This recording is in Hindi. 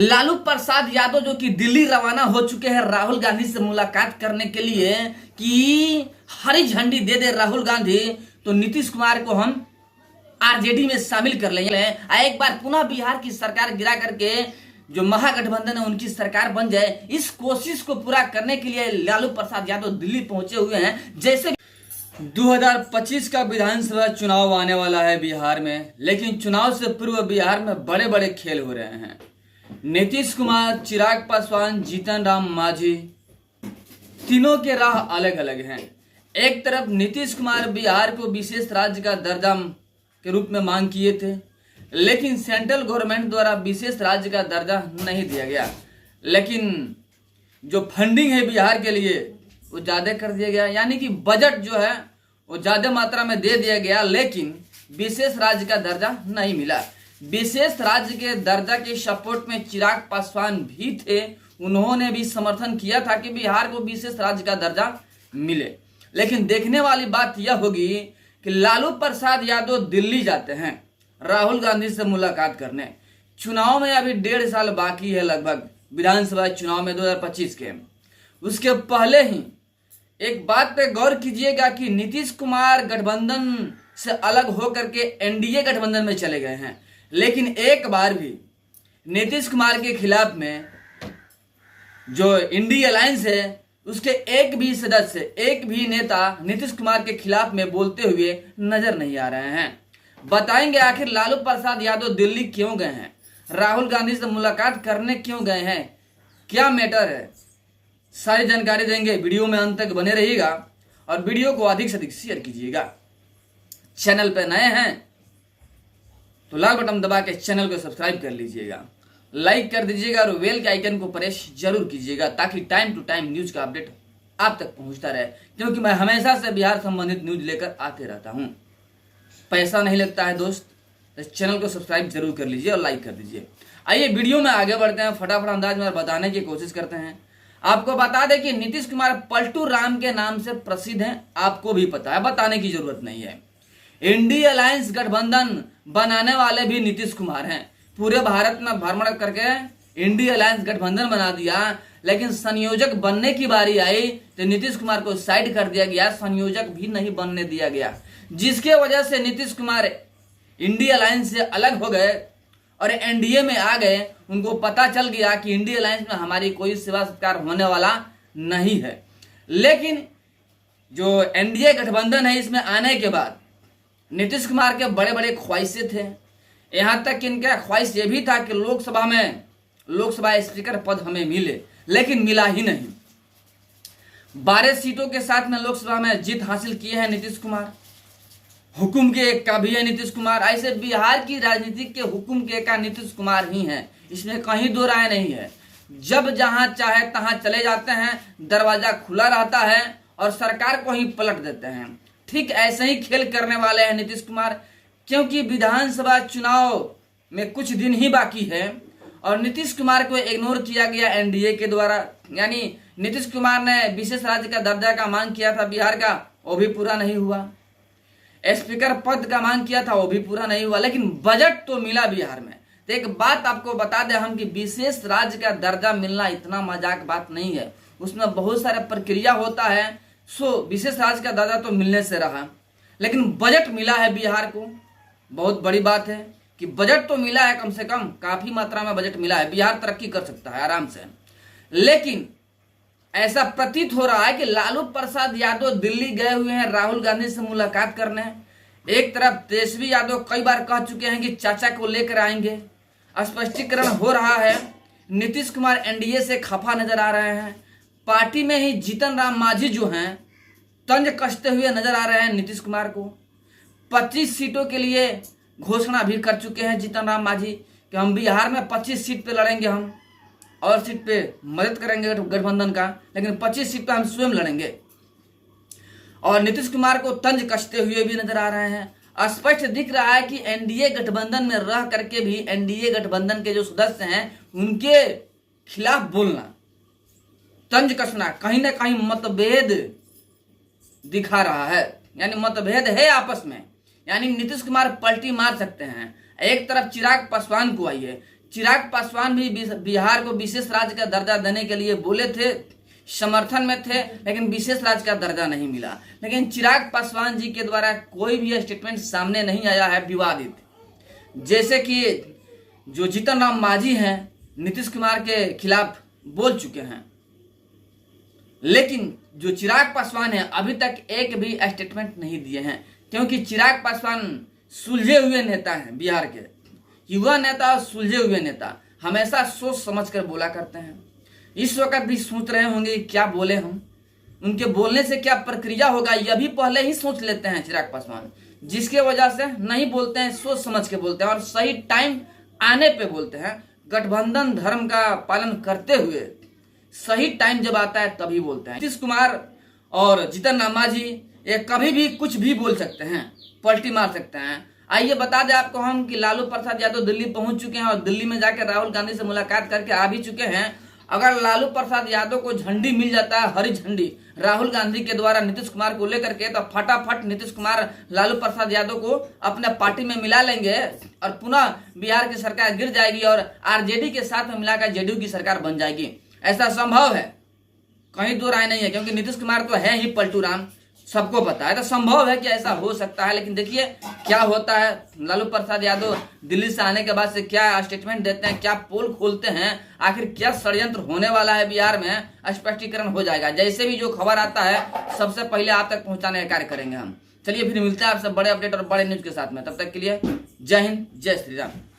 लालू प्रसाद यादव जो कि दिल्ली रवाना हो चुके हैं राहुल गांधी से मुलाकात करने के लिए कि हरी झंडी दे दे राहुल गांधी तो नीतीश कुमार को हम आरजेडी में शामिल कर लेंगे। एक बार पुनः बिहार की सरकार गिरा करके जो महागठबंधन है उनकी सरकार बन जाए, इस कोशिश को पूरा करने के लिए लालू प्रसाद यादव दिल्ली पहुंचे हुए हैं। जैसे 2025 का विधानसभा चुनाव आने वाला है बिहार में, लेकिन चुनाव से पूर्व बिहार में बड़े बड़े खेल हो रहे हैं। नीतीश कुमार, चिराग पासवान, जीतन राम मांझी, तीनों के राह अलग अलग हैं। एक तरफ नीतीश कुमार बिहार को विशेष राज्य का दर्जा के रूप में मांग किए थे, लेकिन सेंट्रल गवर्नमेंट द्वारा विशेष राज्य का दर्जा नहीं दिया गया। लेकिन जो फंडिंग है बिहार के लिए वो ज़्यादा कर दिया गया, यानी कि बजट जो है वो ज़्यादा मात्रा में दे दिया गया, लेकिन विशेष राज्य का दर्जा नहीं मिला। विशेष राज्य के दर्जा के सपोर्ट में चिराग पासवान भी थे, उन्होंने भी समर्थन किया था कि बिहार को विशेष राज्य का दर्जा मिले। लेकिन देखने वाली बात यह होगी कि लालू प्रसाद यादव दिल्ली जाते हैं राहुल गांधी से मुलाकात करने। चुनाव में अभी 1.5 साल बाकी है लगभग, विधानसभा चुनाव में 2025 के। उसके पहले ही एक बात पे गौर कीजिएगा कि नीतीश कुमार गठबंधन से अलग होकर के एनडीए गठबंधन में चले गए हैं, लेकिन एक बार भी नीतीश कुमार के खिलाफ में जो इंडिया अलायंस है उसके एक भी सदस्य, एक भी नेता नीतीश कुमार के खिलाफ में बोलते हुए नजर नहीं आ रहे हैं। बताएंगे आखिर लालू प्रसाद यादव दिल्ली क्यों गए हैं, राहुल गांधी से मुलाकात करने क्यों गए हैं, क्या मैटर है, सारी जानकारी देंगे। वीडियो में अंत तक बने रहिएगा और वीडियो को अधिक से अधिक शेयर कीजिएगा। चैनल पर नए हैं तो लाल बटन दबा के चैनल को सब्सक्राइब कर लीजिएगा, लाइक कर दीजिएगा और बेल के आइकन को प्रेस जरूर कीजिएगा, ताकि टाइम टू टाइम न्यूज का अपडेट आप तक पहुंचता रहे। क्योंकि मैं हमेशा से बिहार संबंधित न्यूज लेकर आते रहता हूं। पैसा नहीं लगता है दोस्त, इस चैनल को सब्सक्राइब जरूर कर लीजिए और लाइक कर दीजिए। आइए वीडियो में आगे बढ़ते हैं, फटाफट अंदाज में बताने की कोशिश करते हैं। आपको बता दें कि नीतीश कुमार पलटू राम के नाम से प्रसिद्ध हैं, आपको भी पता है, बताने की जरूरत नहीं है। इंडिया अलायंस गठबंधन बनाने वाले भी नीतीश कुमार हैं। पूरे भारत में भ्रमण करके इंडिया अलायंस गठबंधन बना दिया, लेकिन संयोजक बनने की बारी आई तो नीतीश कुमार को साइड कर दिया गया, संयोजक भी नहीं बनने दिया गया, जिसके वजह से नीतीश कुमार इंडिया अलायंस से अलग हो गए और एनडीए में आ गए। उनको पता चल गया कि इंडिया अलायंस में हमारी कोई सेवा सत्कार होने वाला नहीं है। लेकिन जो एनडीए गठबंधन है, इसमें आने के बाद नीतीश कुमार के बड़े बड़े ख्वाहिशें थे। यहाँ तक कि इनका ख्वाहिश ये भी था कि लोकसभा स्पीकर पद हमें मिले, लेकिन मिला ही नहीं। 12 सीटों के साथ में लोकसभा में जीत हासिल किए हैं नीतीश कुमार। हुकुम के एक का भी है नीतीश कुमार। ऐसे बिहार की राजनीति के हुकुम के का नीतीश कुमार ही हैं, इसमें कहीं दो राय नहीं है। जब जहां चाहे तहां चले जाते हैं, दरवाजा खुला रहता है और सरकार को ही पलट देते हैं। ठीक ऐसे ही खेल करने वाले हैं नीतीश कुमार, क्योंकि विधानसभा चुनाव में कुछ दिन ही बाकी है और नीतीश कुमार को इग्नोर किया गया एनडीए के द्वारा। यानी नीतीश कुमार ने विशेष राज्य का दर्जा का मांग किया था बिहार का, वो भी पूरा नहीं हुआ। स्पीकर पद का मांग किया था, वो भी पूरा नहीं हुआ। लेकिन बजट तो मिला बिहार में। तो एक बात आपको बता दें हम कि विशेष राज्य का दर्जा मिलना इतना मजाक बात नहीं है, उसमें बहुत सारा प्रक्रिया होता है। विशेष राज्य का दर्जा तो मिलने से रहा, लेकिन बजट मिला है बिहार को। बहुत बड़ी बात है कि बजट तो मिला है, कम से कम काफी मात्रा में बजट मिला है। बिहार तरक्की कर सकता है आराम से। लेकिन ऐसा प्रतीत हो रहा है कि लालू प्रसाद यादव दिल्ली गए हुए हैं राहुल गांधी से मुलाकात करने। एक तरफ तेजस्वी यादव कई बार कह चुके हैं कि चाचा को लेकर आएंगे, स्पष्टीकरण हो रहा है। नीतीश कुमार एनडीए से खफा नजर आ रहे हैं। पार्टी में ही जीतन राम मांझी जो हैं तंज कसते हुए नजर आ रहे हैं नीतीश कुमार को। 25 सीटों के लिए घोषणा भी कर चुके हैं जीतन राम मांझी कि हम बिहार में 25 सीट पे लड़ेंगे, हम और सीट पे मदद करेंगे गठबंधन का, लेकिन 25 सीट पे हम स्वयं लड़ेंगे। और नीतीश कुमार को तंज कसते हुए भी नजर आ रहे हैं। स्पष्ट दिख रहा है कि एनडीए गठबंधन में रह करके भी एनडीए गठबंधन के जो सदस्य हैं उनके खिलाफ बोलना, तंज कसना, कहीं ना कहीं मतभेद दिखा रहा है। यानी मतभेद है आपस में, यानी नीतीश कुमार पलटी मार सकते हैं। एक तरफ चिराग पासवान को आइए, चिराग पासवान भी बिहार को विशेष राज्य का दर्जा देने के लिए बोले थे, समर्थन में थे, लेकिन विशेष राज्य का दर्जा नहीं मिला। लेकिन चिराग पासवान जी के द्वारा कोई भी स्टेटमेंट सामने नहीं आया है विवादित। जैसे कि जो जीतन राम मांझी हैं नीतीश कुमार के खिलाफ बोल चुके हैं, लेकिन जो चिराग पासवान है अभी तक एक भी स्टेटमेंट नहीं दिए हैं, क्योंकि चिराग पासवान सुलझे हुए नेता हैं, बिहार के युवा नेता, सुलझे हुए नेता, हमेशा सोच समझ कर बोला करते हैं। इस वक्त भी सोच रहे होंगे क्या बोले हम, उनके बोलने से क्या प्रक्रिया होगा, यह भी पहले ही सोच लेते हैं चिराग पासवान, जिसके वजह से नहीं बोलते हैं, सोच समझ के बोलते हैं और सही टाइम आने पे बोलते हैं। गठबंधन धर्म का पालन करते हुए सही टाइम जब आता है तभी बोलते हैं। नीतीश कुमार और जीतन राम मांझी ये कभी भी कुछ भी बोल सकते हैं, पलटी मार सकते हैं। आइए बता दें आपको हम कि लालू प्रसाद यादव दिल्ली पहुंच चुके हैं और दिल्ली में जाकर राहुल गांधी से मुलाकात करके आ भी चुके हैं। अगर लालू प्रसाद यादव को झंडी मिल जाता है, हरी झंडी राहुल गांधी के द्वारा नीतीश कुमार को लेकर के, तो फटाफट नीतीश कुमार लालू प्रसाद यादव को अपने पार्टी में मिला लेंगे और पुनः बिहार की सरकार गिर जाएगी और आरजेडी के साथ में मिलाकर जेडीयू की सरकार बन जाएगी। ऐसा संभव है, कहीं दो राय नहीं है, क्योंकि नीतीश कुमार तो है ही पलटू राम, सबको पता है। तो संभव है कि ऐसा हो सकता है, लेकिन देखिए क्या होता है। लालू प्रसाद यादव दिल्ली से आने के बाद से क्या स्टेटमेंट देते हैं, क्या पोल खोलते हैं, आखिर क्या षड्यंत्र होने वाला है बिहार में, स्पष्टीकरण हो जाएगा। जैसे भी जो खबर आता है सबसे पहले आप तक पहुंचाने का कार्य करेंगे हम। चलिए फिर मिलते हैं आपसे बड़े अपडेट और बड़े न्यूज के साथ में, तब तक के लिए जय हिंद, जय श्री राम।